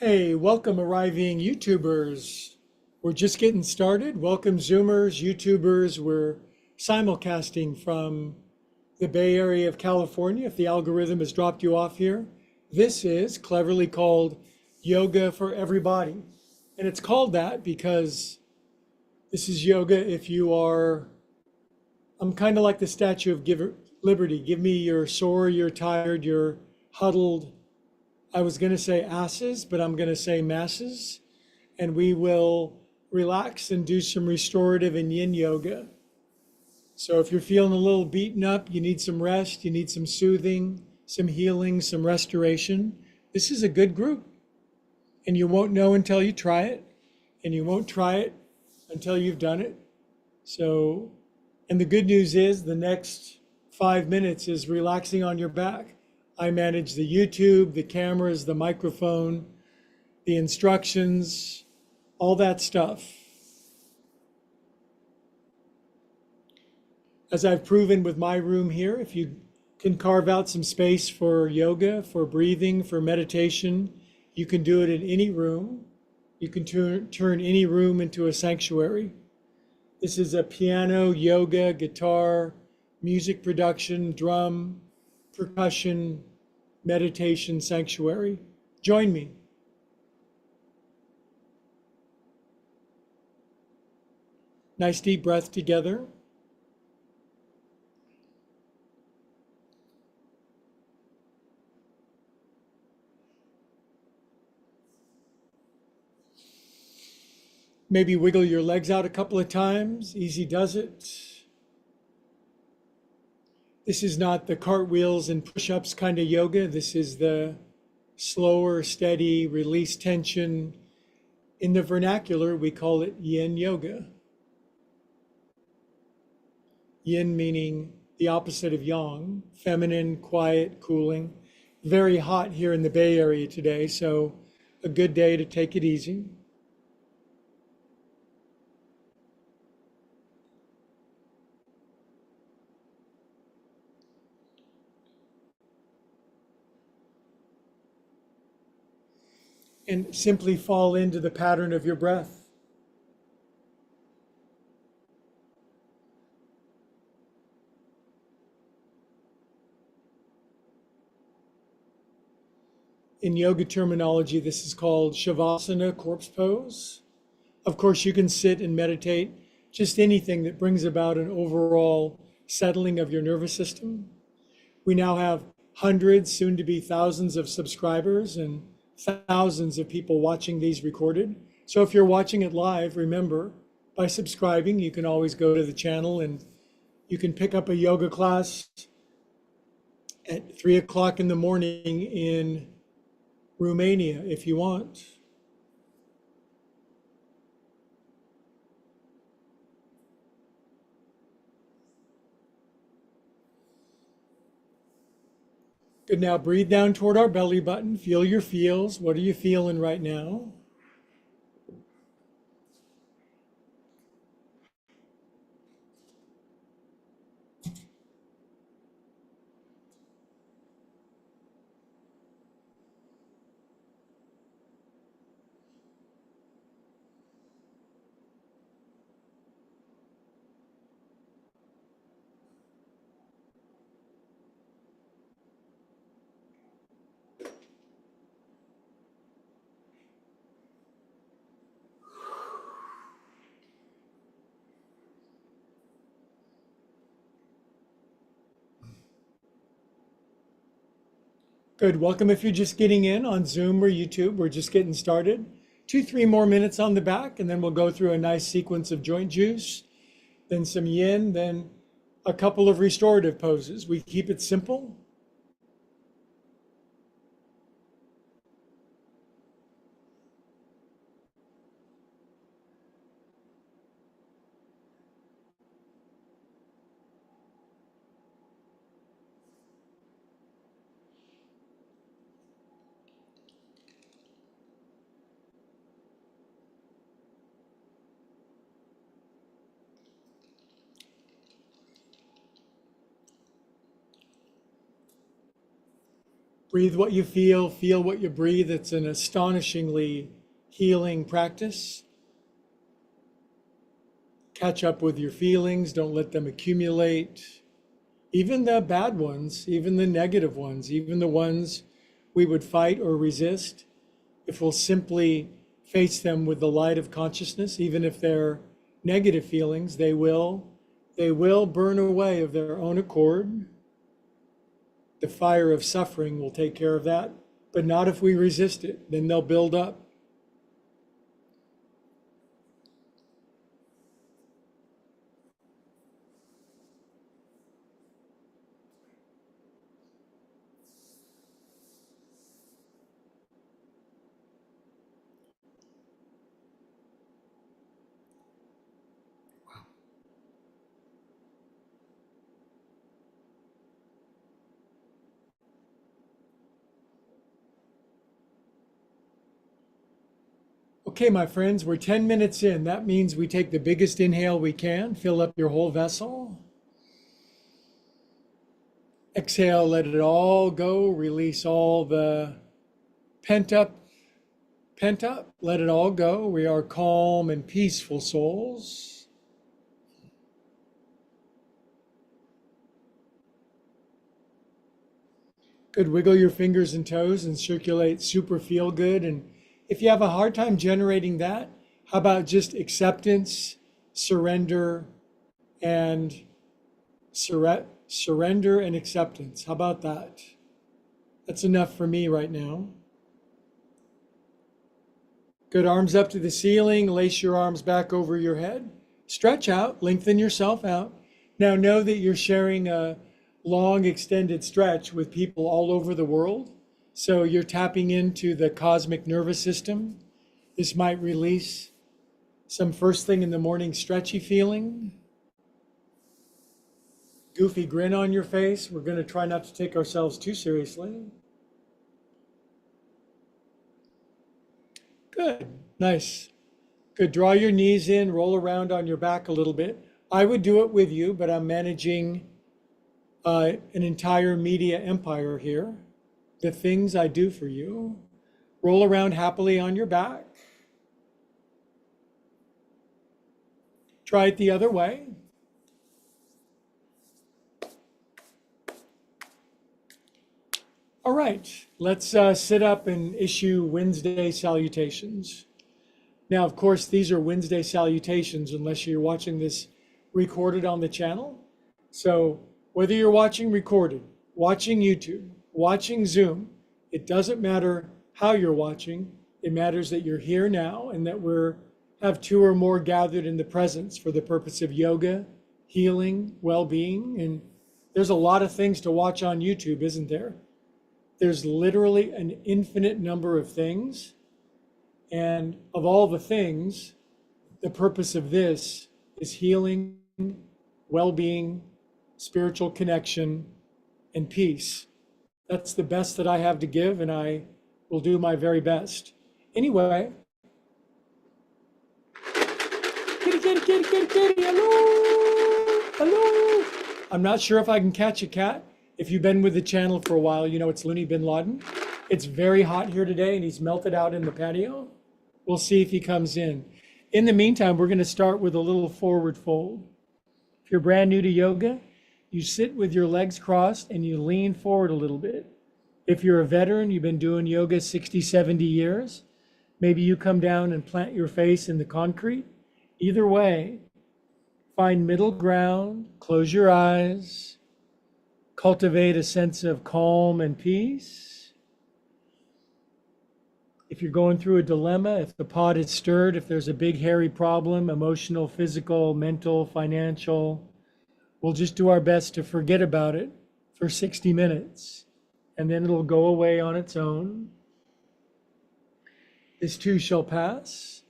Hey, welcome arriving YouTubers. We're just getting started. Welcome Zoomers, YouTubers. We're simulcasting from the Bay Area of California. If the algorithm has dropped you off here, this is cleverly called Yoga for Everybody. And it's called that because this is yoga if you are, I'm kind of like the Statue of Liberty. Give me your sore, you're tired, you're huddled. I was going to say asses, but I'm going to say masses, and we will relax and do some restorative and yin yoga. So if you're feeling a little beaten up, you need some rest, you need some soothing, some healing, some restoration, this is a good group. And you won't know until you try it, and you won't try it until you've done it. So, and the good news is the next 5 minutes is relaxing on your back. I manage the YouTube, the cameras, the microphone, the instructions, all that stuff. As I've proven with my room here, if you can carve out some space for yoga, for breathing, for meditation, you can do it in any room. You can turn any room into a sanctuary. This is a piano, yoga, guitar, music production, drum, percussion, meditation sanctuary. Join me. Nice deep breath together. Maybe wiggle your legs out a couple of times. Easy does it. This is not the cartwheels and push-ups kind of yoga. This is the slower, steady, release tension. In the vernacular, we call it yin yoga. Yin meaning the opposite of yang, feminine, quiet, cooling. Very hot here in the Bay Area today, so a good day to take it easy. And simply fall into the pattern of your breath. In yoga terminology, this is called Shavasana, corpse pose. Of course, you can sit and meditate, just anything that brings about an overall settling of your nervous system. We now have hundreds, soon to be thousands of subscribers and thousands of people watching these recorded. So if you're watching it live, remember, by subscribing, you can always go to the channel and you can pick up a yoga class at 3 o'clock in the morning in Romania if you want. Good, now breathe down toward our belly button. Feel your feels. What are you feeling right now? Good. Welcome if you're just getting in on Zoom or YouTube. We're just getting started. 2, 3 more minutes on the back, and then we'll go through a nice sequence of joint juice, then some yin, then a couple of restorative poses. We keep it simple. Breathe what you feel what you breathe. It's an astonishingly healing practice. Catch up with your feelings, don't let them accumulate. Even the bad ones, even the negative ones, even the ones we would fight or resist, if we'll simply face them with the light of consciousness, even if they're negative feelings, they will burn away of their own accord. The fire of suffering will take care of that, but not if we resist it. Then they'll build up. Okay, my friends, we're 10 minutes in. That means we take the biggest inhale we can, fill up your whole vessel. Exhale, let it all go. Release all the pent up. Let it all go. We are calm and peaceful souls. Good. Wiggle your fingers and toes and circulate super feel good. And if you have a hard time generating that, how about just acceptance, surrender, and surrender and acceptance? How about that? That's enough for me right now. Good. Arms up to the ceiling. Lace your arms back over your head. Stretch out. Lengthen yourself out. Now know that you're sharing a long extended stretch with people all over the world. So you're tapping into the cosmic nervous system. This might release some first thing in the morning stretchy feeling. Goofy grin on your face. We're going to try not to take ourselves too seriously. Good. Nice. Good. Draw your knees in, roll around on your back a little bit. I would do it with you, but I'm managing an entire media empire here. The things I do for you. Roll around happily on your back. Try it the other way. All right, let's sit up and issue Wednesday salutations. Now, of course, these are Wednesday salutations unless you're watching this recorded on the channel. So whether you're watching recorded, watching YouTube, watching Zoom, it doesn't matter how you're watching. It matters that you're here now and that we have two or more gathered in the presence for the purpose of yoga, healing, well-being. And there's a lot of things to watch on YouTube, isn't there? There's literally an infinite number of things. And of all the things, the purpose of this is healing, well-being, spiritual connection, and peace. That's the best that I have to give, and I will do my very best. Anyway, kitty, hello. I'm not sure if I can catch a cat. If you've been with the channel for a while, you know it's Looney bin Laden. It's very hot here today, and he's melted out in the patio. We'll see if he comes in. In the meantime, we're going to start with a little forward fold. If you're brand new to yoga, you sit with your legs crossed and you lean forward a little bit. If you're a veteran, you've been doing yoga 60, 70 years, maybe you come down and plant your face in the concrete. Either way, find middle ground, close your eyes, cultivate a sense of calm and peace. If you're going through a dilemma, if the pot is stirred, if there's a big hairy problem, emotional, physical, mental, financial, we'll just do our best to forget about it for 60 minutes, and then it'll go away on its own. This too shall pass.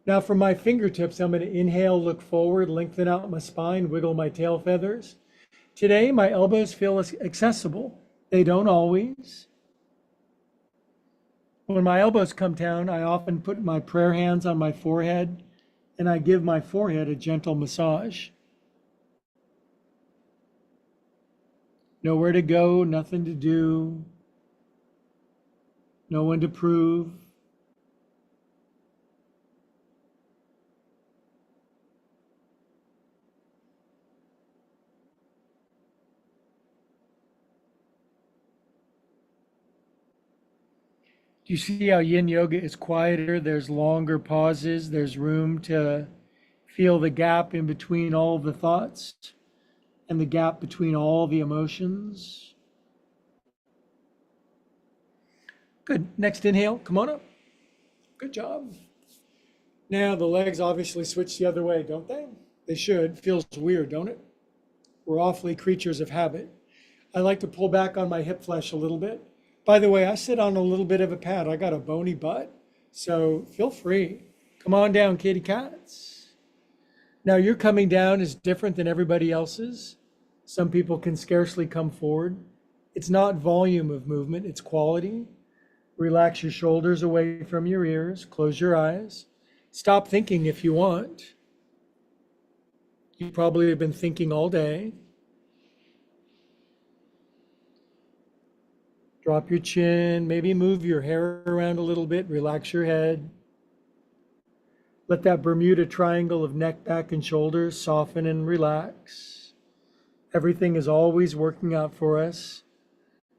Now from my fingertips, I'm going to inhale, look forward, lengthen out my spine, wiggle my tail feathers. Today, my elbows feel accessible. They don't always. When my elbows come down, I often put my prayer hands on my forehead, and I give my forehead a gentle massage. Nowhere to go, nothing to do, no one to prove. Do you see how yin yoga is quieter? There's longer pauses. There's room to feel the gap in between all the thoughts and the gap between all the emotions. Good. Next inhale. Come on up. Good job. Now the legs obviously switch the other way, don't they? They should. Feels weird, don't it? We're awfully creatures of habit. I like to pull back on my hip flesh a little bit. By the way, I sit on a little bit of a pad. I got a bony butt, so feel free. Come on down, kitty cats. Now your coming down is different than everybody else's. Some people can scarcely come forward. It's not volume of movement, it's quality. Relax your shoulders away from your ears. Close your eyes. Stop thinking if you want. You probably have been thinking all day. Drop your chin, maybe move your hair around a little bit, relax your head. Let that Bermuda triangle of neck, back, and shoulders soften and relax. Everything is always working out for us,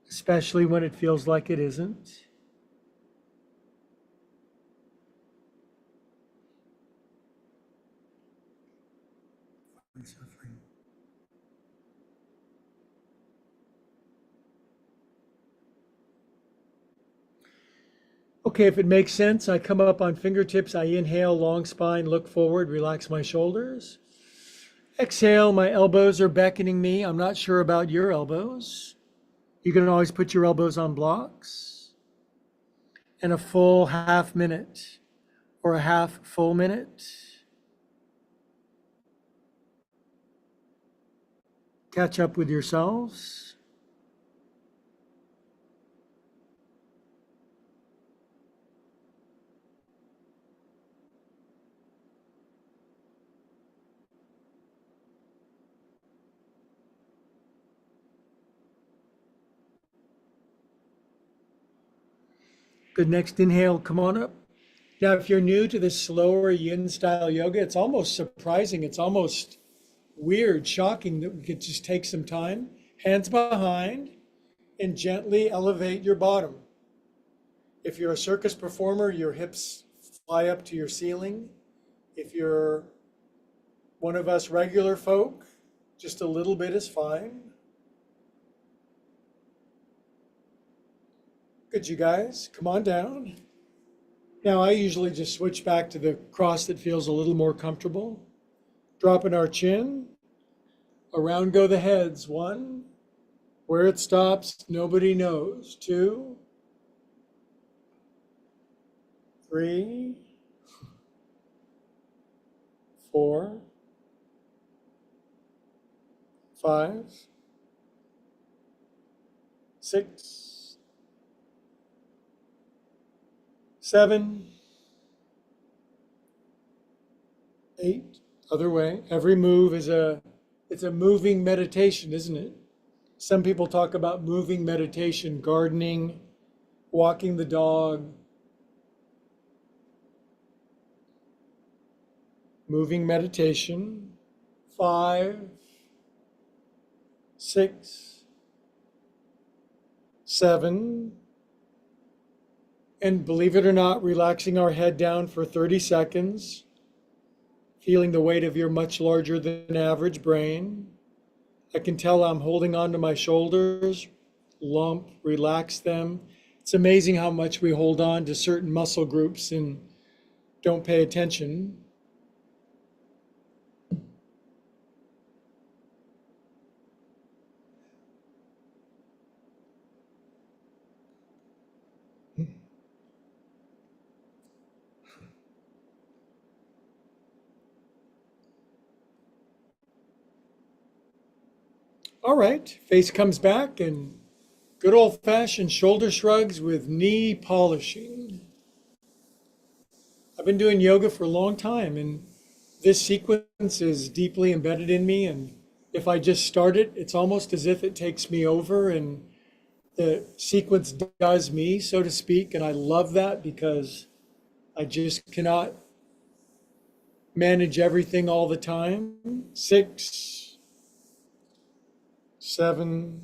especially when it feels like it isn't. Suffering. Okay, if it makes sense, I come up on fingertips, I inhale, long spine, look forward, relax my shoulders. Exhale, my elbows are beckoning me. I'm not sure about your elbows. You can always put your elbows on blocks. And a full half minute or a half full minute. Catch up with yourselves. Good, next inhale, come on up. Now, if you're new to this slower yin style yoga, it's almost surprising. It's almost weird, shocking that we could just take some time, hands behind, and gently elevate your bottom. If you're a circus performer, your hips fly up to your ceiling. If you're one of us regular folk, just a little bit is fine. Good, you guys, come on down. Now, I usually just switch back to the cross that feels a little more comfortable. Dropping our chin, around go the heads. 1, where it stops, nobody knows. 2, 3, 4, 5, 6, 7, 8, other way. Every move is it's a moving meditation, isn't it? Some people talk about moving meditation, gardening, walking the dog, moving meditation. 5, 6, 7, and believe it or not, relaxing our head down for 30 seconds, feeling the weight of your much larger than average brain. I can tell I'm holding on to my shoulders, lump, relax them. It's amazing how much we hold on to certain muscle groups and don't pay attention. All right, face comes back and good old-fashioned shoulder shrugs with knee polishing. I've been doing yoga for a long time, and this sequence is deeply embedded in me. And if I just start it, it's almost as if it takes me over. And The sequence does me, so to speak, and I love that because I just cannot manage everything all the time. 6, 7,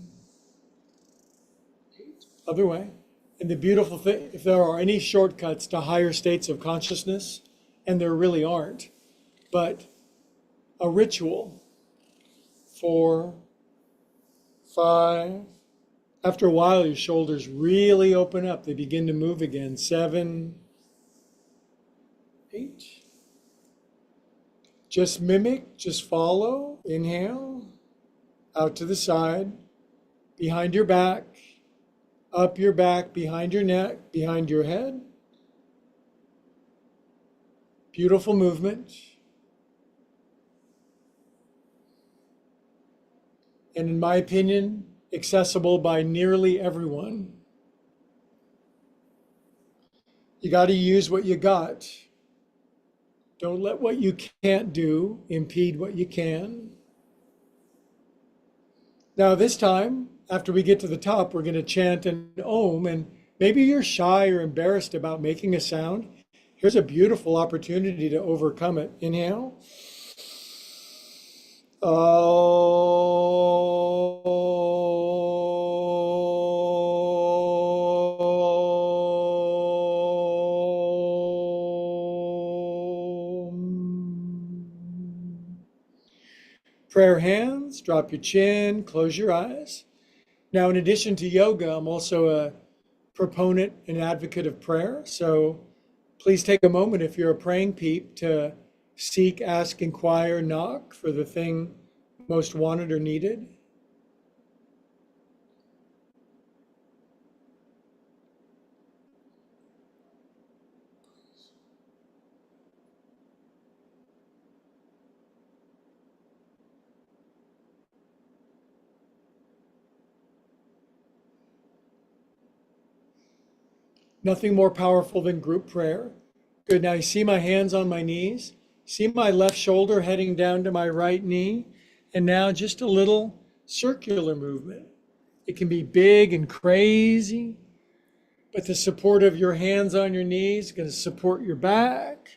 other way. And the beautiful thing, if there are any shortcuts to higher states of consciousness, and there really aren't, but a ritual, 4, 5. After a while, your shoulders really open up. They begin to move again. 7, 8. Just mimic, just follow. Inhale, out to the side, behind your back, up your back, behind your neck, behind your head. Beautiful movement. And in my opinion, accessible by nearly everyone. You got to use what you got. Don't let what you can't do impede what you can. Now, this time, after we get to the top, we're going to chant an Om, and maybe you're shy or embarrassed about making a sound. Here's a beautiful opportunity to overcome it. Inhale. Prayer hands, drop your chin, close your eyes. Now, in addition to yoga, I'm also a proponent and advocate of prayer. So please take a moment, if you're a praying peep, to seek, ask, inquire, knock for the thing most wanted or needed. Nothing more powerful than group prayer. Good. Now you see my hands on my knees. See my left shoulder heading down to my right knee. And now just a little circular movement. It can be big and crazy, but the support of your hands on your knees is going to support your back.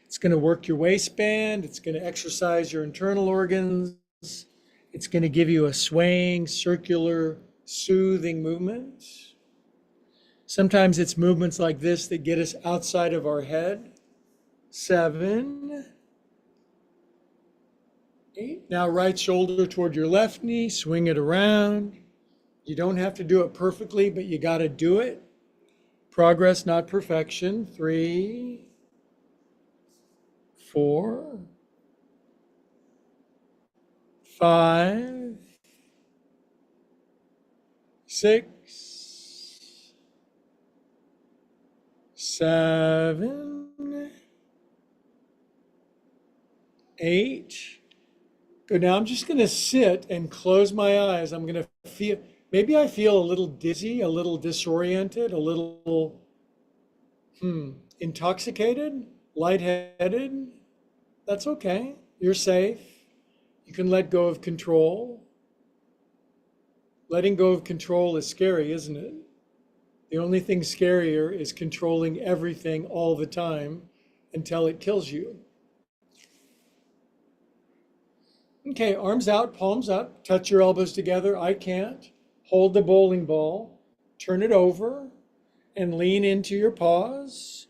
It's going to work your waistband. It's going to exercise your internal organs. It's going to give you a swaying, circular, soothing movement. Sometimes it's movements like this that get us outside of our head. 7, 8. Now right shoulder toward your left knee, swing it around. You don't have to do it perfectly, but you got to do it. Progress, not perfection. 3, 4, 5, 6, 7, 8. Good. Now I'm just going to sit and close my eyes. I'm going to feel, maybe I feel a little dizzy, a little disoriented, a little intoxicated, lightheaded. That's okay. You're safe. You can let go of control. Letting go of control is scary, isn't it? The only thing scarier is controlling everything all the time until it kills you. Okay, arms out, palms up, touch your elbows together. I can't. Hold the bowling ball, turn it over, and lean into your paws.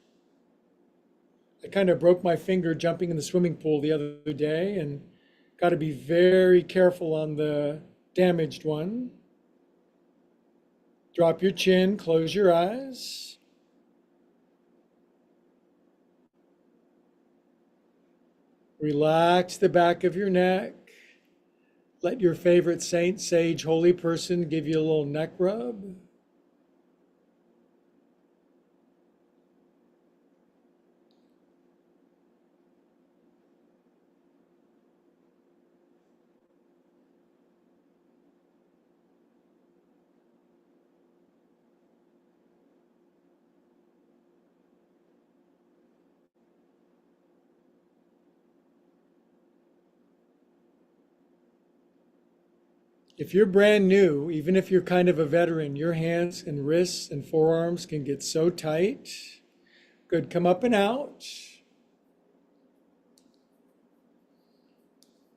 I kind of broke my finger jumping in the swimming pool the other day and got to be very careful on the damaged one. Drop your chin, close your eyes. Relax the back of your neck. Let your favorite saint, sage, holy person give you a little neck rub. If you're brand new, even if you're kind of a veteran, your hands and wrists and forearms can get so tight. Good, come up and out.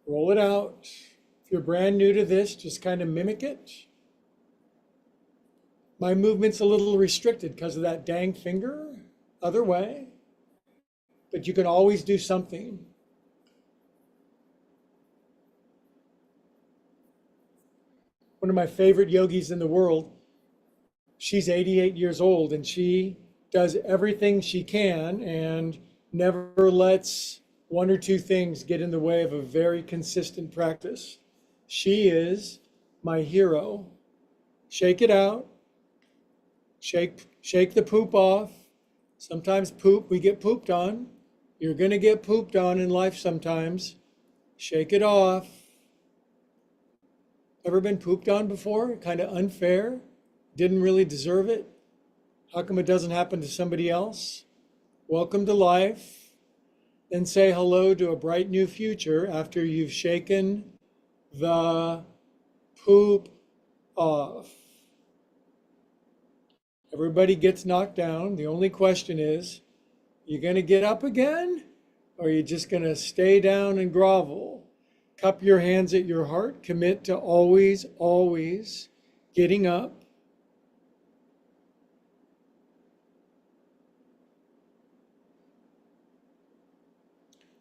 Roll it out. If you're brand new to this, just kind of mimic it. My movement's a little restricted because of that dang finger. Other way. But you can always do something. One of my favorite yogis in the world, she's 88 years old and she does everything she can and never lets one or two things get in the way of a very consistent practice. She is my hero. Shake it out. Shake the poop off. Sometimes we get pooped on. You're going to get pooped on in life sometimes. Shake it off. Ever been pooped on before? Kind of unfair? Didn't really deserve it? How come it doesn't happen to somebody else? Welcome to life. Then say hello to a bright new future after you've shaken the poop off. Everybody gets knocked down. The only question is, you going to get up again? Or are you just going to stay down and grovel? Cup your hands at your heart. Commit to always, always getting up.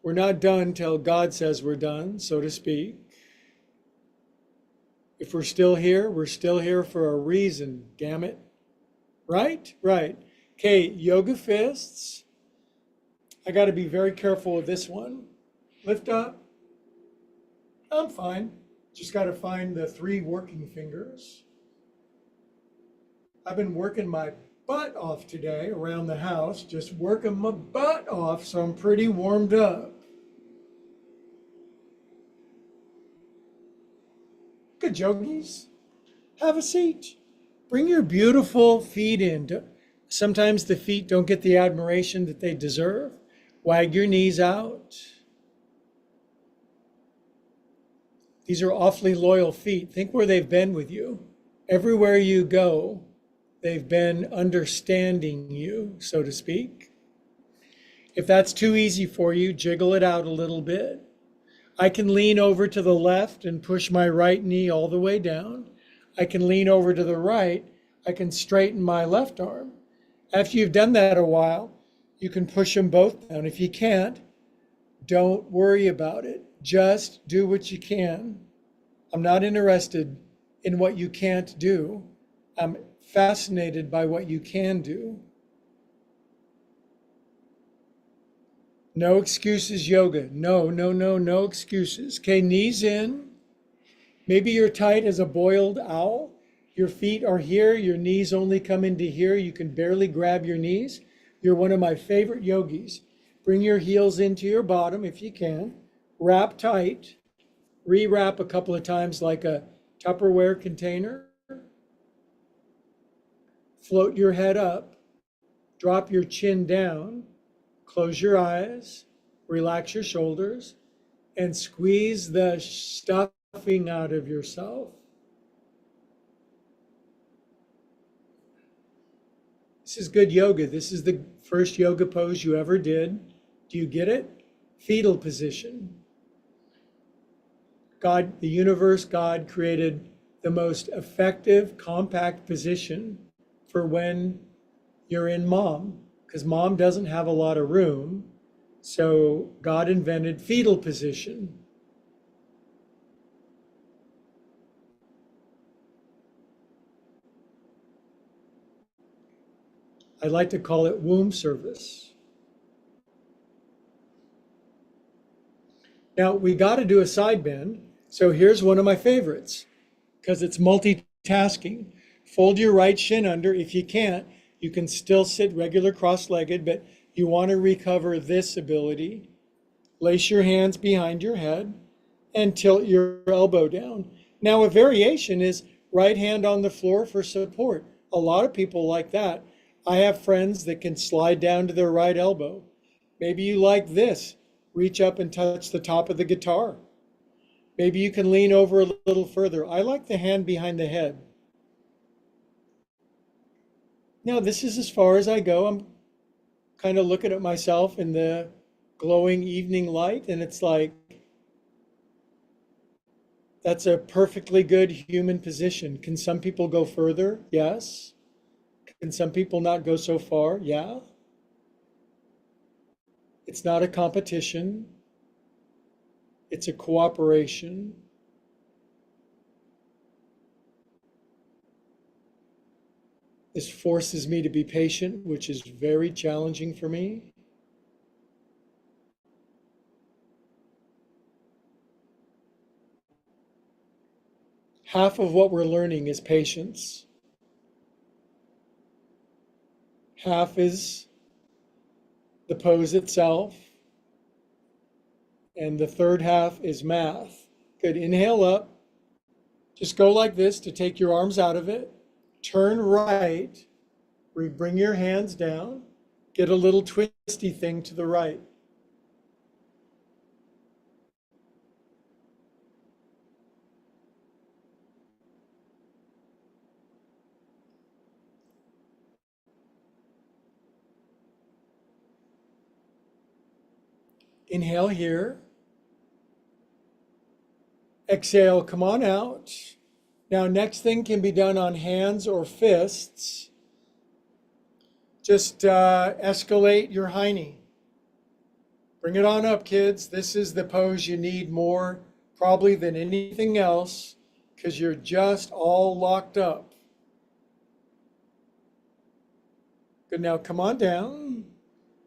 We're not done till God says we're done, so to speak. If we're still here for a reason, damn it. Right? Right. Okay, yoga fists. I got to be very careful with this one. Lift up. I'm fine. Just got to find the 3 working fingers. I've been working my butt off today around the house, just working my butt off, so I'm pretty warmed up. Good yogis. Have a seat. Bring your beautiful feet in. Sometimes the feet don't get the admiration that they deserve. Wag your knees out. These are awfully loyal feet. Think where they've been with you. Everywhere you go, they've been understanding you, so to speak. If that's too easy for you, jiggle it out a little bit. I can lean over to the left and push my right knee all the way down. I can lean over to the right. I can straighten my left arm. After you've done that a while, you can push them both down. If you can't, don't worry about it. Just do what you can. I'm not interested in what you can't do. I'm fascinated by what you can do. No excuses yoga. No excuses. Okay, knees in. Maybe you're tight as a boiled owl. Your feet are here. Your knees only come into here. You can barely grab your knees. You're one of my favorite yogis. Bring your heels into your bottom if you can. Wrap tight. Re-wrap a couple of times like a Tupperware container. Float your head up. Drop your chin down. Close your eyes. Relax your shoulders. And squeeze the stuffing out of yourself. This is good yoga. This is the first yoga pose you ever did. Do you get it? Fetal position. God, the universe, God created the most effective, compact position for when you're in mom, because mom doesn't have a lot of room. So God invented fetal position. I like to call it womb service. Now we got to do a side bend. So here's one of my favorites because it's multitasking. Fold your right shin under. If you can't, you can still sit regular cross-legged, but you want to recover this ability. Lace your hands behind your head and tilt your elbow down. Now a variation is right hand on the floor for support. A lot of people like that. I have friends that can slide down to their right elbow. Maybe you like this. Reach up and touch the top of the guitar. Maybe you can lean over a little further. I like the hand behind the head. Now, this is as far as I go. I'm kind of looking at myself in the glowing evening light, and it's like, that's a perfectly good human position. Can some people go further? Yes. Can some people not go so far? Yeah. It's not a competition, it's a cooperation. This forces me to be patient, which is very challenging for me. Half of what we're learning is patience. Half is the pose itself. And the third half is math. Good. Inhale up. Just go like this to take your arms out of it. Turn right. Bring your hands down. Get a little twisty thing to the right. Inhale here. Exhale, come on out. Now, next thing can be done on hands or fists. Just escalate your hiney. Bring it on up, kids. This is the pose you need more probably than anything else because you're just all locked up. Good, now come on down.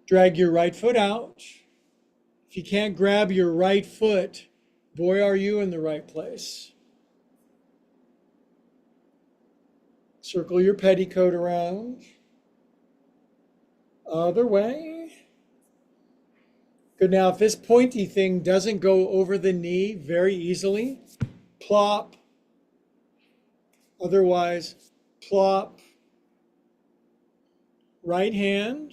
Drag your right foot out. If you can't grab your right foot, boy, are you in the right place. Circle your petticoat around. Other way. Good, now if this pointy thing doesn't go over the knee very easily, plop. Otherwise, plop. Right hand,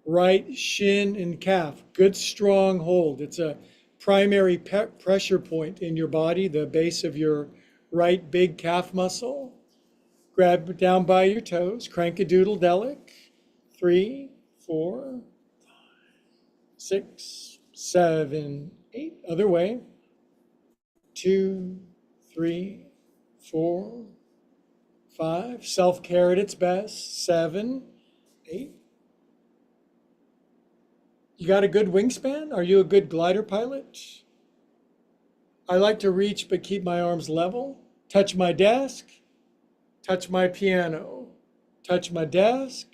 right shin and calf. Good strong hold. It's a primary pressure point in your body, the base of your right big calf muscle. Grab down by your toes, crank-a-doodle-delic. 3, 4, 6, 7, 8. Other way. 2, 3, 4, 5. Self-care at its best. 7, 8. You got a good wingspan? Are you a good glider pilot? I like to reach but keep my arms level. Touch my desk. Touch my piano. Touch my desk.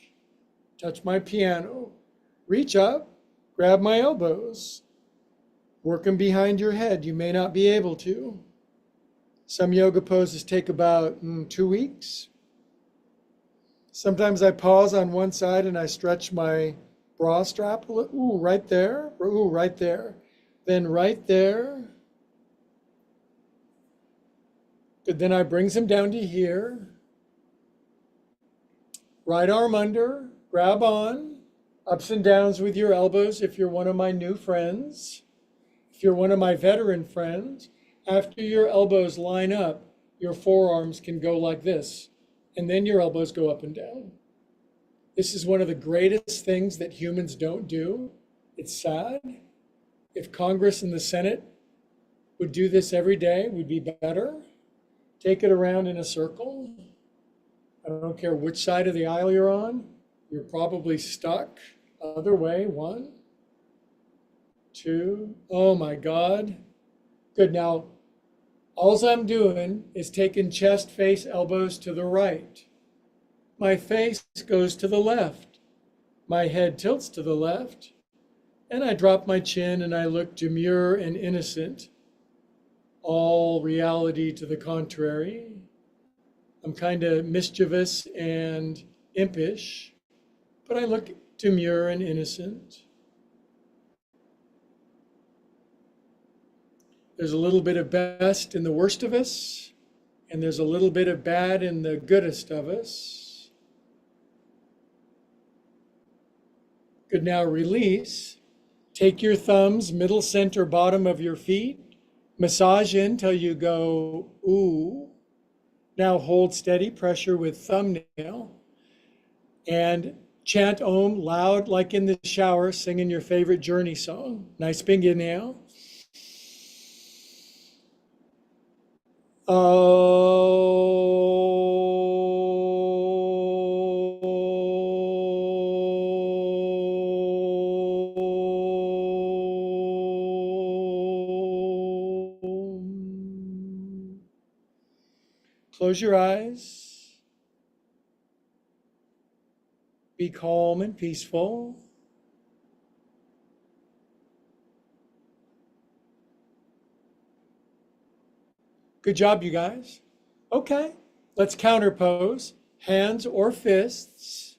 Touch my piano. Reach up. Grab my elbows. Work them behind your head. You may not be able to. Some yoga poses take about 2 weeks. Sometimes I pause on one side and I stretch my bra strap. Ooh, right there. Ooh, right there. Then right there. Good. Then I brings them down to here. Right arm under. Grab on. Ups and downs with your elbows if you're one of my new friends. If you're one of my veteran friends, after your elbows line up, your forearms can go like this. And then your elbows go up and down. This is one of the greatest things that humans don't do. It's sad. If Congress and the Senate would do this every day, we'd be better. Take it around in a circle. I don't care which side of the aisle you're on. You're probably stuck. Other way. 1, 2. Oh my God. Good. Now, all I'm doing is taking chest, face, elbows to the right. My face goes to the left. My head tilts to the left. And I drop my chin and I look demure and innocent. All reality to the contrary. I'm kind of mischievous and impish, but I look demure and innocent. There's a little bit of best in the worst of us, and there's a little bit of bad in the goodest of us. Good, now release. Take your thumbs, middle, center, bottom of your feet. Massage in till you go, ooh. Now hold steady pressure with thumbnail and chant Om loud like in the shower, singing your favorite Journey song. Nice big inhale. Close your eyes. Be calm and peaceful. Good job, you guys. Okay, let's counterpose. Hands or fists.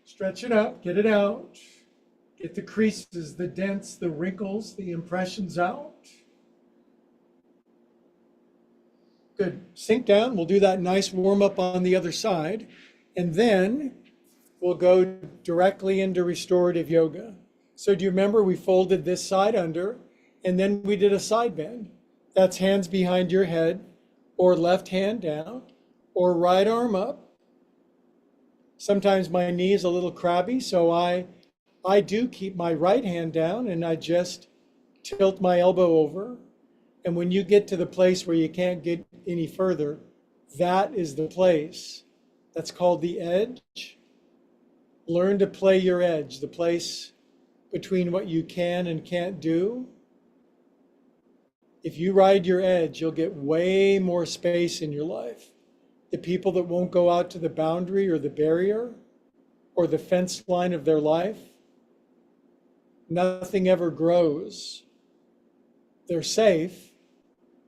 Stretch it up, get it out. Get the creases, the dents, the wrinkles, the impressions out. Good. Sink down. We'll do that nice warm up on the other side. And then we'll go directly into restorative yoga. So do you remember we folded this side under and then we did a side bend? That's hands behind your head or left hand down or right arm up. Sometimes my knee is a little crabby, so I do keep my right hand down and I just tilt my elbow over. And when you get to the place where you can't get any further, that is the place. That's called the edge. Learn to play your edge, the place between what you can and can't do. If you ride your edge, you'll get way more space in your life. The people that won't go out to the boundary or the barrier or the fence line of their life, nothing ever grows. They're safe,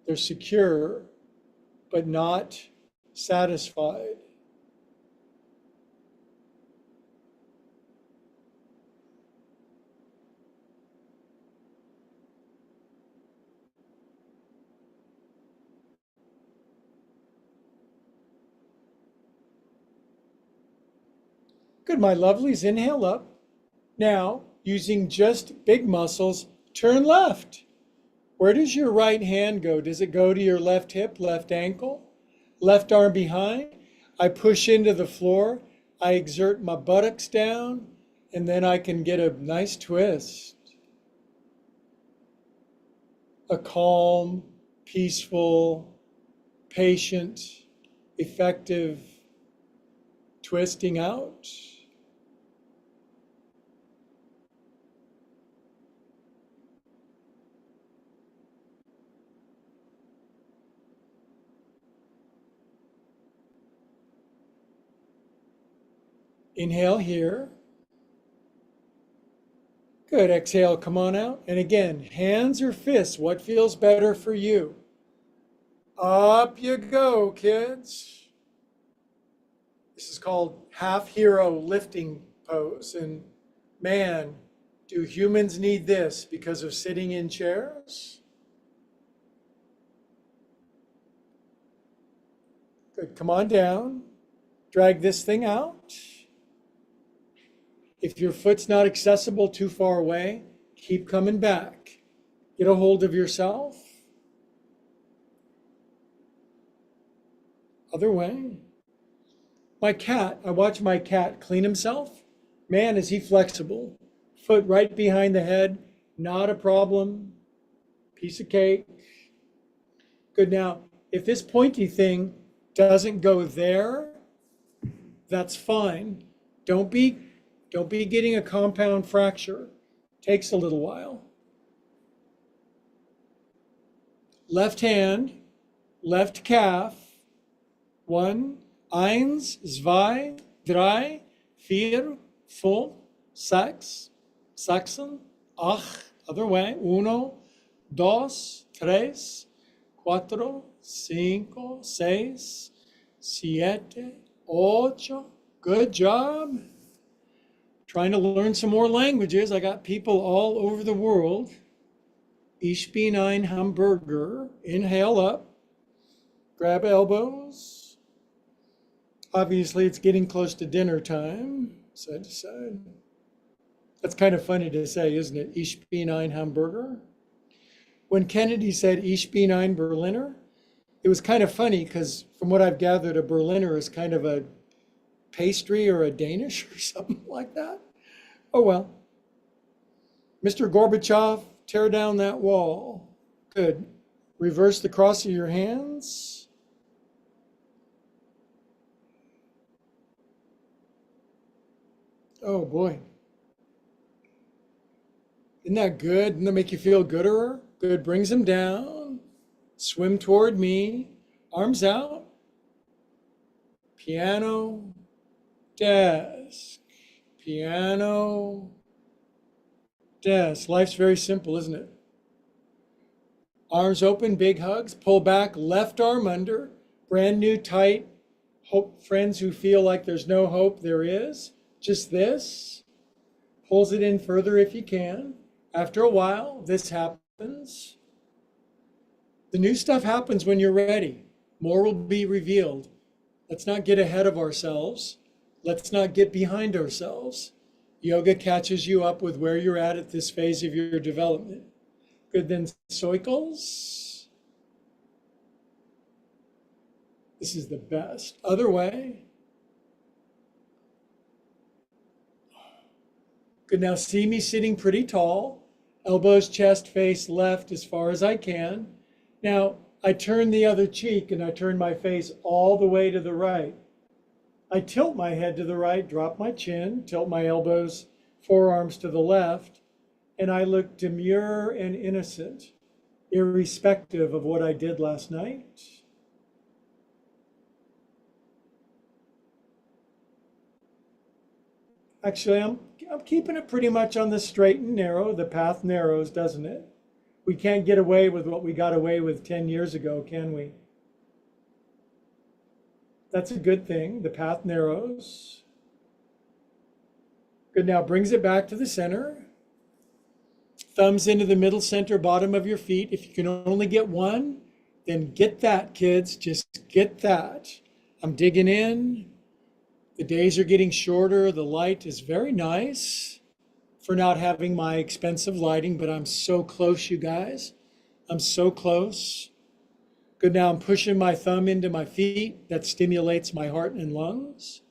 they're secure, but not satisfied. Good, my lovelies, inhale up. Now, using just big muscles, turn left. Where does your right hand go? Does it go to your left hip, left ankle, left arm behind? I push into the floor. I exert my buttocks down, and then I can get a nice twist. A calm, peaceful, patient, effective twisting out. Inhale here. Good, exhale, come on out. And again, hands or fists, what feels better for you? Up you go, kids. This is called half hero lifting pose. And man, do humans need this because of sitting in chairs? Good, come on down. Drag this thing out. If your foot's not accessible too far away, keep coming back. Get a hold of yourself. Other way. My cat, I watch my cat clean himself. Man, is he flexible. Foot right behind the head, not a problem. Piece of cake. Good, now, if this pointy thing doesn't go there, that's fine. Don't be getting a compound fracture. Takes a little while. Left hand, left calf. 1, 1, 2, 3, 4, 5, 6, 7, 8. Other way. 1, 2, 3, 4, 5, 6, 7, 8. Good job. Trying to learn some more languages. I got people all over the world. Ich bin ein Hamburger. Inhale up. Grab elbows. Obviously, it's getting close to dinner time. Side to side. That's kind of funny to say, isn't it? Ich bin ein Hamburger. when Kennedy said Ich bin ein Berliner, it was kind of funny because from what I've gathered, a Berliner is kind of a pastry or a Danish or something like that. Oh well. Mr. Gorbachev, tear down that wall. Good. Reverse the cross of your hands. Oh boy. Isn't that good? Doesn't that make you feel gooder? Good. Brings him down. Swim toward me. Arms out. Piano. Desk. Piano. Desk. Life's very simple, isn't it? Arms open, big hugs. Pull back, left arm under. Brand new, tight. Hope friends who feel like there's no hope, there is. Just this. Pulls it in further if you can. After a while, this happens. The new stuff happens when you're ready. More will be revealed. Let's not get ahead of ourselves. Let's not get behind ourselves. Yoga catches you up with where you're at this phase of your development. Good, then circles. This is the best. Other way. Good, now see me sitting pretty tall. Elbows, chest, face left as far as I can. Now, I turn the other cheek and I turn my face all the way to the right. I tilt my head to the right, drop my chin, tilt my elbows, forearms to the left, and I look demure and innocent, irrespective of what I did last night. Actually, I'm keeping it pretty much on the straight and narrow. The path narrows, doesn't it? We can't get away with what we got away with 10 years ago, can we? That's a good thing. The path narrows. Good, now brings it back to the center. Thumbs into the middle center, bottom of your feet. If you can only get one, then get that, kids. Just get that. I'm digging in. The days are getting shorter. The light is very nice for not having my expensive lighting, but I'm so close, you guys. I'm so close. Good, now I'm pushing my thumb into my feet. That stimulates my heart and lungs.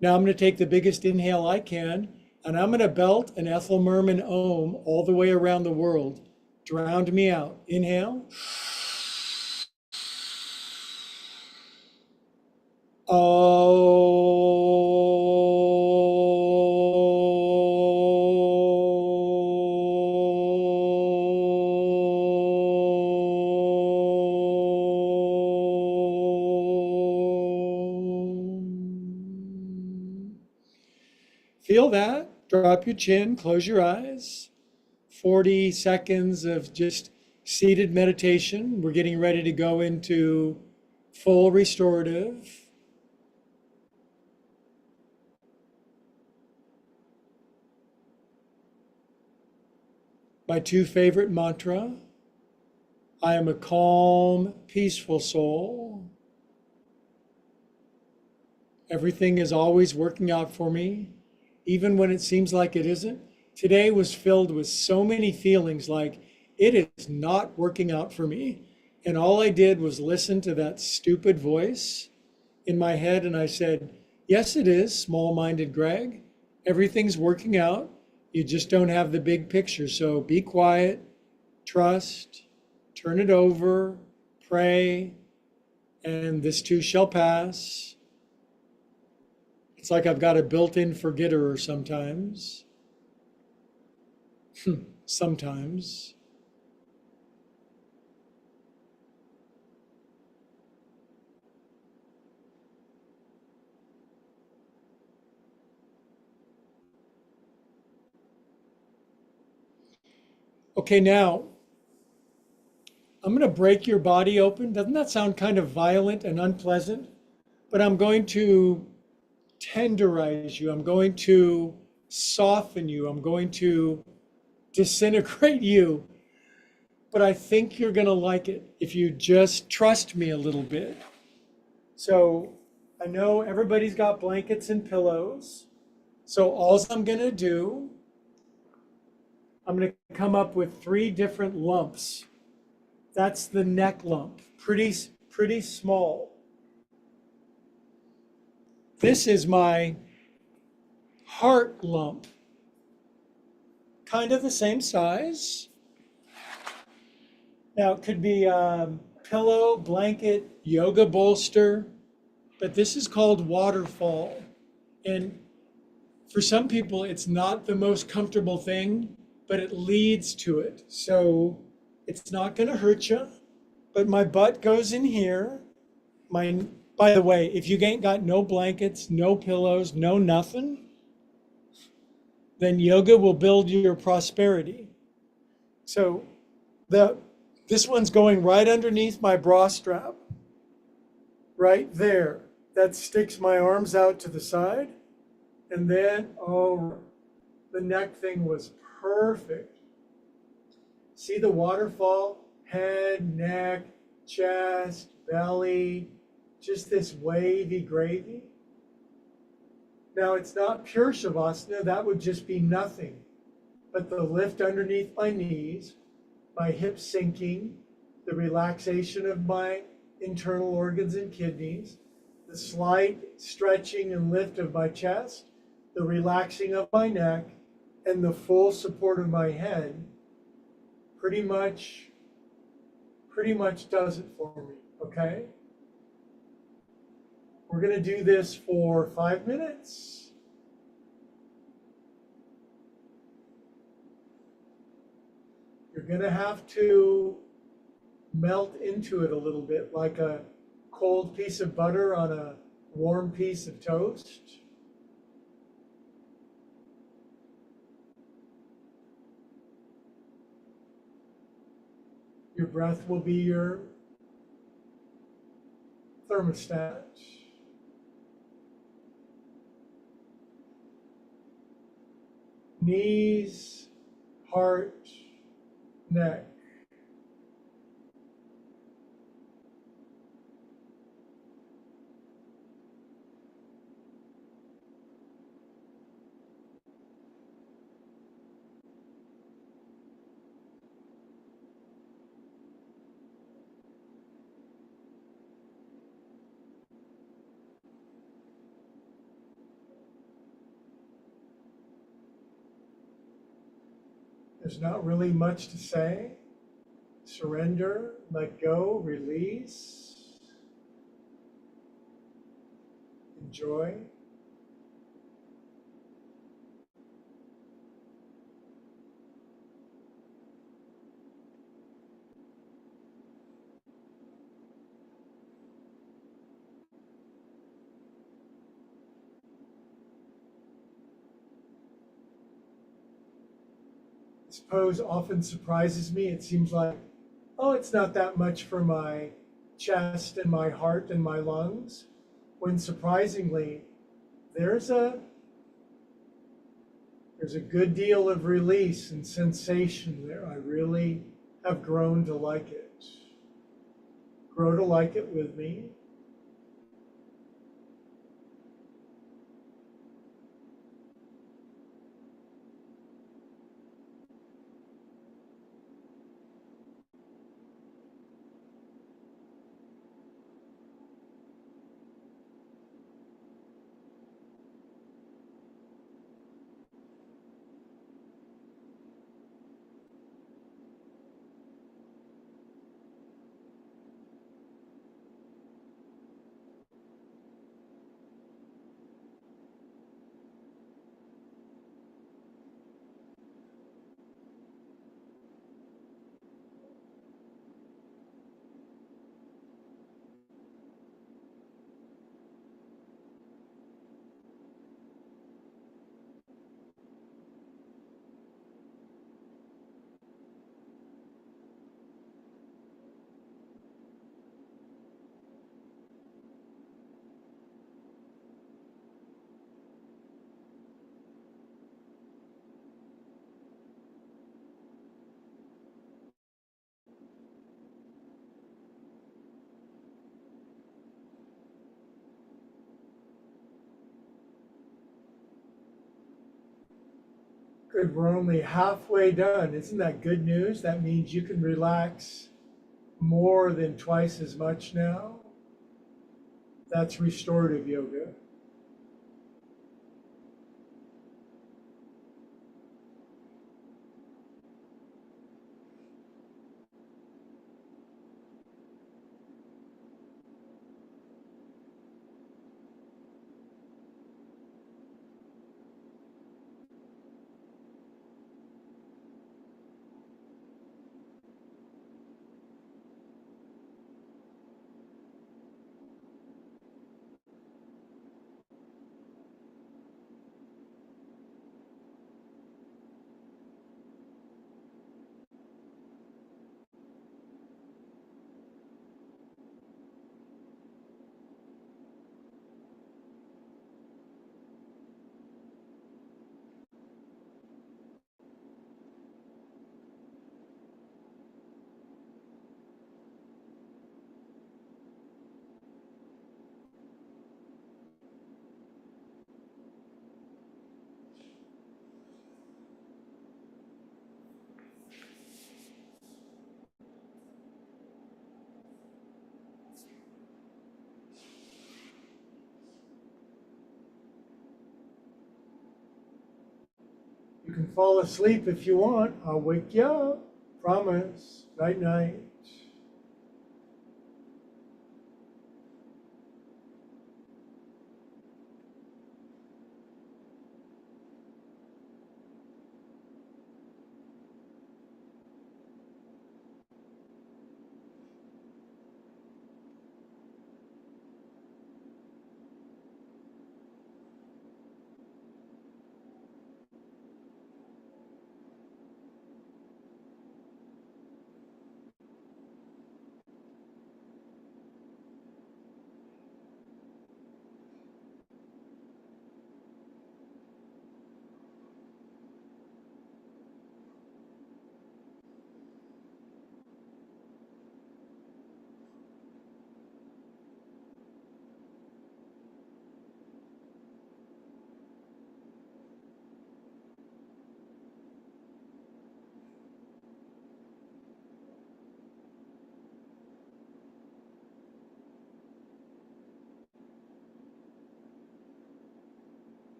Now I'm going to take the biggest inhale I can, and I'm going to belt an Ethel Merman Om all the way around the world. Drowned me out. Inhale. Feel that? Drop your chin, close your eyes. 40 seconds of just seated meditation. We're getting ready to go into full restorative. My two favorite mantra. I am a calm, peaceful soul. Everything is always working out for me, even when it seems like it isn't. Today was filled with so many feelings like it is not working out for me. And all I did was listen to that stupid voice in my head. And I said, yes, it is, small-minded Greg. Everything's working out. You just don't have the big picture. So be quiet, trust, turn it over, pray, and this too shall pass. It's like I've got a built-in forgetter sometimes. Sometimes. Okay, now I'm going to break your body open. Doesn't that sound kind of violent and unpleasant? But I'm going to tenderize you. I'm going to soften you. I'm going to disintegrate you. But I think you're going to like it if you just trust me a little bit. So I know everybody's got blankets and pillows. So all I'm going to do I'm going to come up with 3 different lumps. That's the neck lump, pretty small. This is my heart lump, kind of the same size. Now it could be pillow, blanket, yoga bolster, but this is called waterfall. And for some people, it's not the most comfortable thing, but it leads to it. So it's not going to hurt you. But my butt goes in here. My, by the way, if you ain't got no blankets, no pillows, no nothing, then yoga will build your prosperity. So this one's going right underneath my bra strap, right there. That sticks my arms out to the side. And then, oh, the neck thing was perfect. See the waterfall? Head, neck, chest, belly, just this wavy gravy. Now it's not pure Shavasana, that would just be nothing. But the lift underneath my knees, my hips sinking, the relaxation of my internal organs and kidneys, the slight stretching and lift of my chest, the relaxing of my neck, and the full support of my head pretty much does it for me, okay? We're going to do this for 5 minutes. You're going to have to melt into it a little bit, like a cold piece of butter on a warm piece of toast. Your breath will be your thermostat. Knees, heart, neck. There's not really much to say. Surrender, let go, release, enjoy. This pose often surprises me. It seems like, oh, it's not that much for my chest and my heart and my lungs, when surprisingly, there's a good deal of release and sensation there. I really have grown to like it. Grow to like it with me. Good, we're only halfway done. Isn't that good news? That means you can relax more than twice as much now. That's restorative yoga. You can fall asleep if you want. I'll wake you up. Promise. Night night.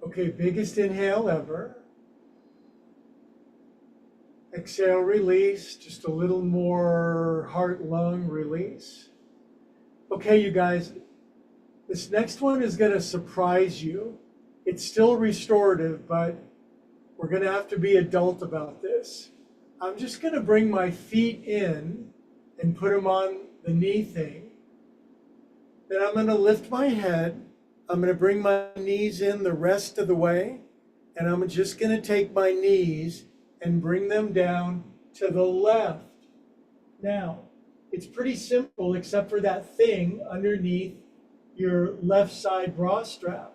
Okay, biggest inhale ever. Exhale, release. Just a little more heart-lung release. Okay, you guys, this next one is going to surprise you. It's still restorative, but we're going to have to be adult about this. I'm just going to bring my feet in and put them on the knee thing. Then I'm going to lift my head. I'm going to bring my knees in the rest of the way. And I'm just going to take my knees and bring them down to the left. Now, it's pretty simple except for that thing underneath your left side bra strap.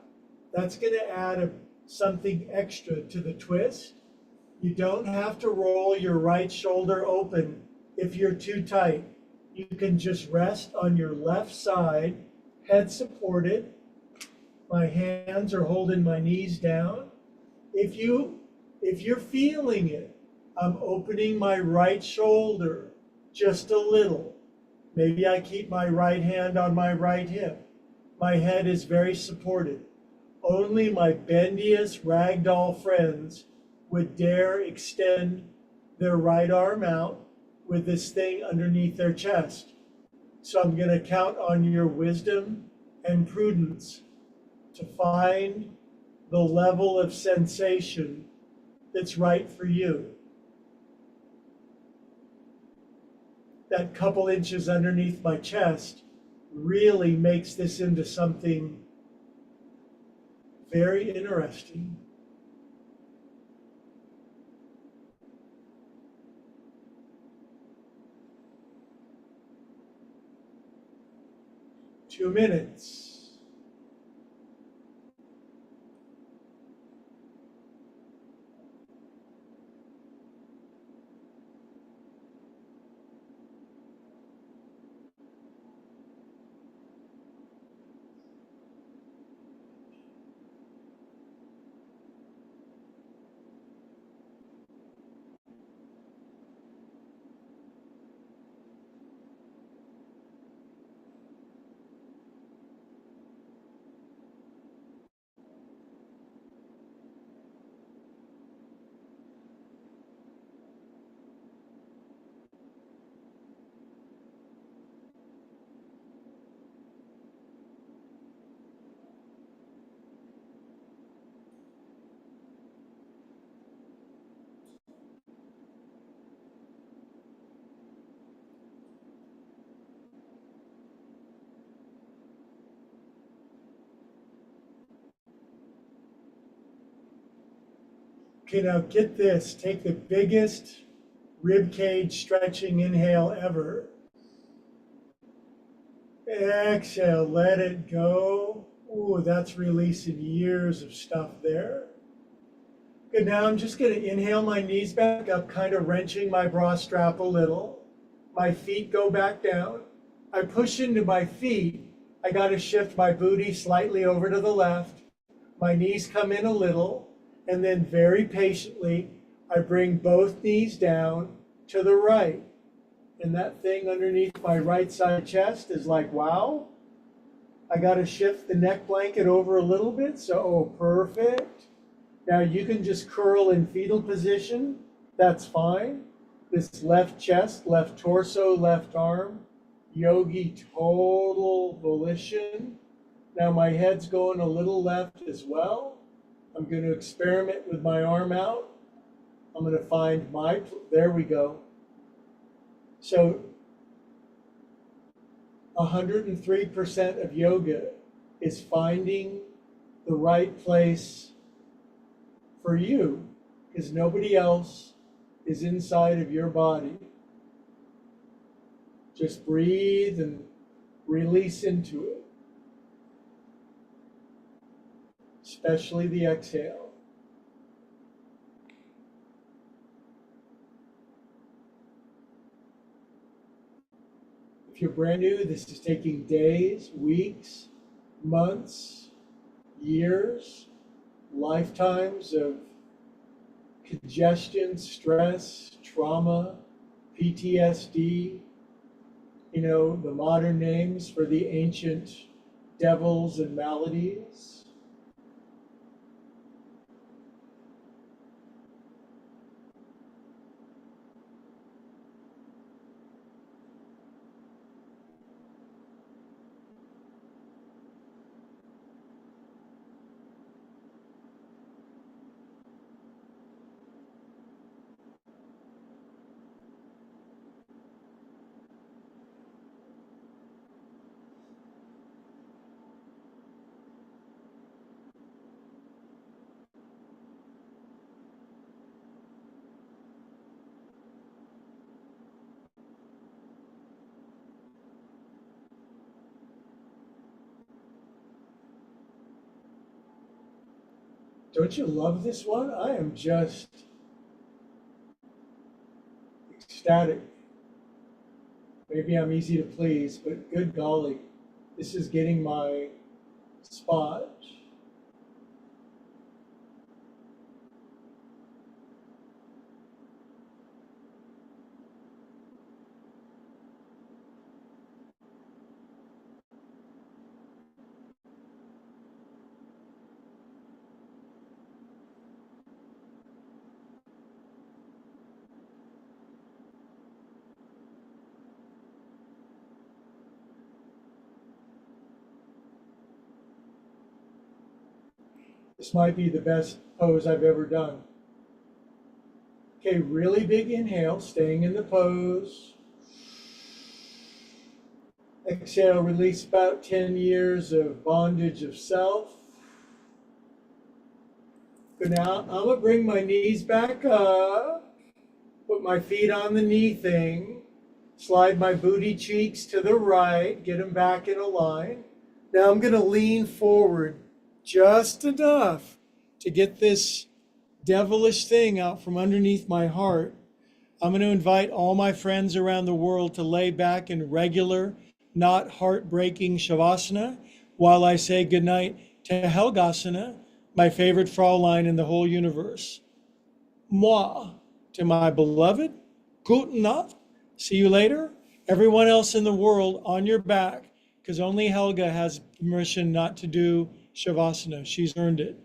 That's going to add something extra to the twist. You don't have to roll your right shoulder open if you're too tight. You can just rest on your left side, head supported. My hands are holding my knees down. If you're feeling it, I'm opening my right shoulder just a little. Maybe I keep my right hand on my right hip. My head is very supported. Only my bendiest ragdoll friends would dare extend their right arm out with this thing underneath their chest. So I'm going to count on your wisdom and prudence to find the level of sensation that's right for you. That couple inches underneath my chest really makes this into something very interesting. Two minutes. Okay, now get this. Take the biggest rib cage stretching inhale ever. Exhale, let it go. Ooh, that's releasing years of stuff there. Good, now I'm just going to inhale my knees back up, kind of wrenching my bra strap a little. My feet go back down. I push into my feet. I got to shift my booty slightly over to the left. My knees come in a little, and then very patiently, I bring both knees down to the right. And that thing underneath my right side chest is like, wow. I got to shift the neck blanket over a little bit. So, oh, perfect. Now you can just curl in fetal position. That's fine. This left chest, left torso, left arm. Yogi total volition. Now my head's going a little left as well. I'm going to experiment with my arm out. I'm going to find there we go. So 103% of yoga is finding the right place for you, because nobody else is inside of your body. Just breathe and release into it, especially the exhale. If you're brand new, this is taking days, weeks, months, years, lifetimes of congestion, stress, trauma, PTSD, the modern names for the ancient devils and maladies. Don't you love this one? I am just ecstatic. Maybe I'm easy to please, but good golly, this is getting my spot. This might be the best pose I've ever done. Okay, really big inhale, staying in the pose. Exhale, release about 10 years of bondage of self. Good. Now, I'm going to bring my knees back up, put my feet on the knee thing, slide my booty cheeks to the right, get them back in a line. Now I'm going to lean forward just enough to get this devilish thing out from underneath my heart. I'm going to invite all my friends around the world to lay back in regular, not heartbreaking Shavasana while I say goodnight to Helgasana, my favorite Fraulein in the whole universe. Moi, to my beloved, guten Nacht, see you later. Everyone else in the world on your back, because only Helga has permission not to do Shavasana. She's earned it.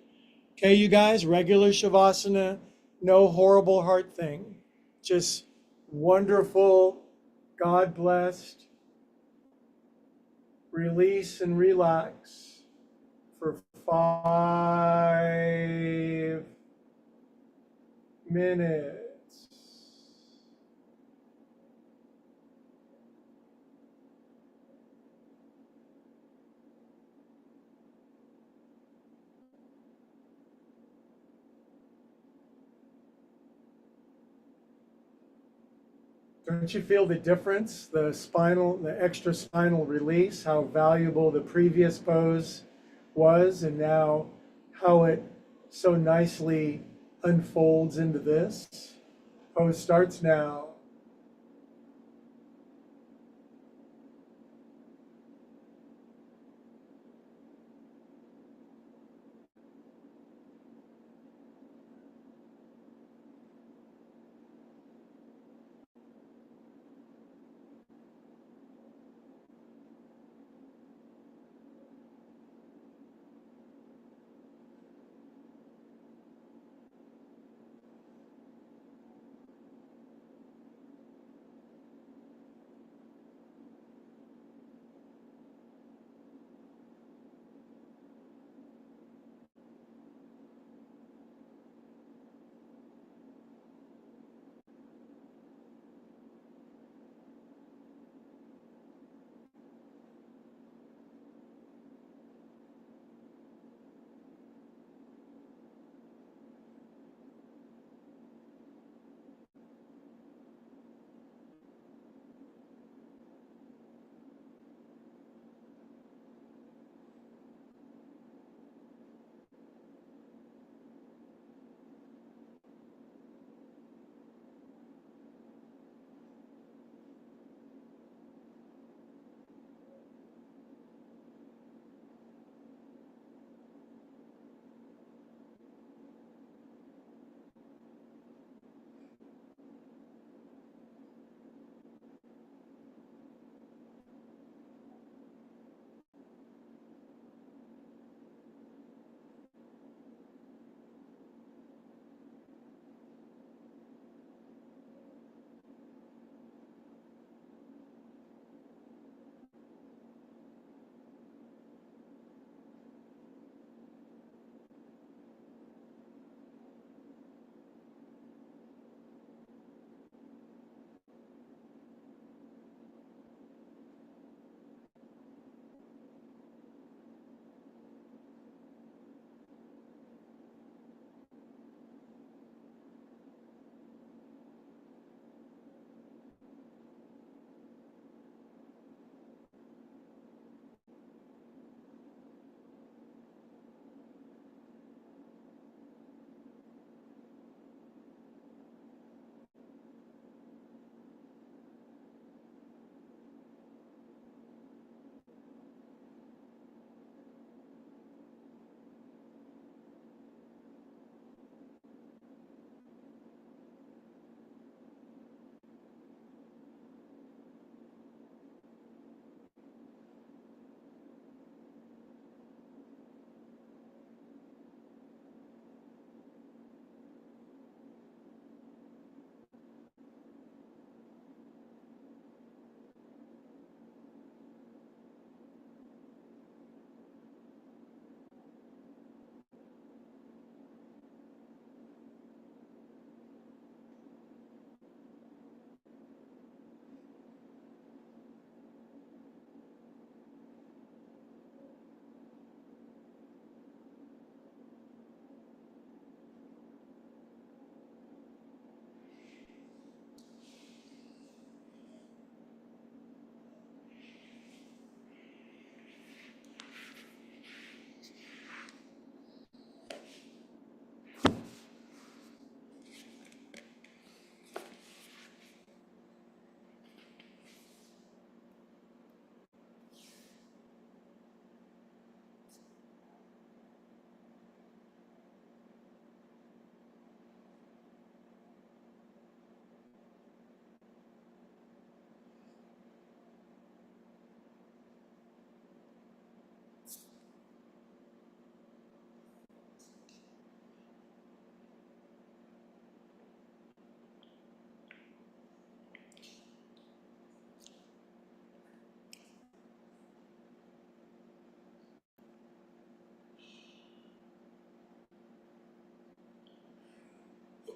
Okay, you guys, regular Shavasana, no horrible heart thing. Just wonderful, God blessed, release and relax for 5 minutes. Don't you feel the difference? The extra spinal release, how valuable the previous pose was, and now how it so nicely unfolds into this. Pose starts now.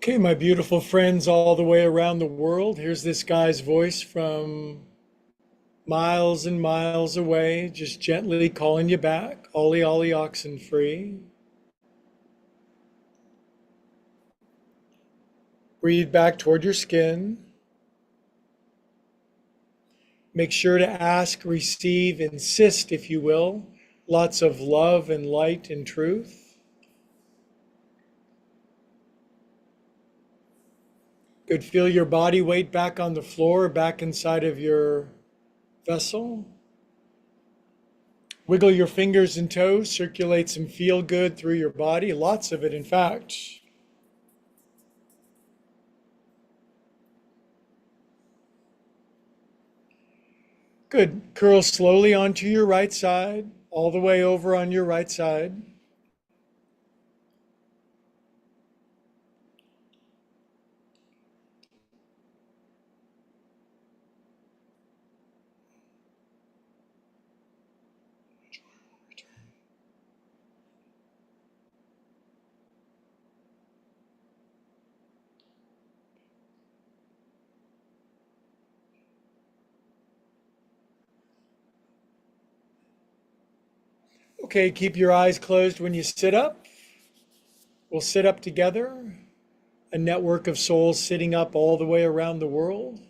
Okay, my beautiful friends all the way around the world. Here's this guy's voice from miles and miles away, just gently calling you back. Ollie, ollie, oxen free. Breathe back toward your skin. Make sure to ask, receive, insist, if you will, lots of love and light and truth. Good. Feel your body weight back on the floor, back inside of your vessel. Wiggle your fingers and toes, circulate some feel good through your body, lots of it, in fact. Good. Curl slowly onto your right side, all the way over on your right side. Okay, keep your eyes closed when you sit up. We'll sit up together, a network of souls sitting up all the way around the world.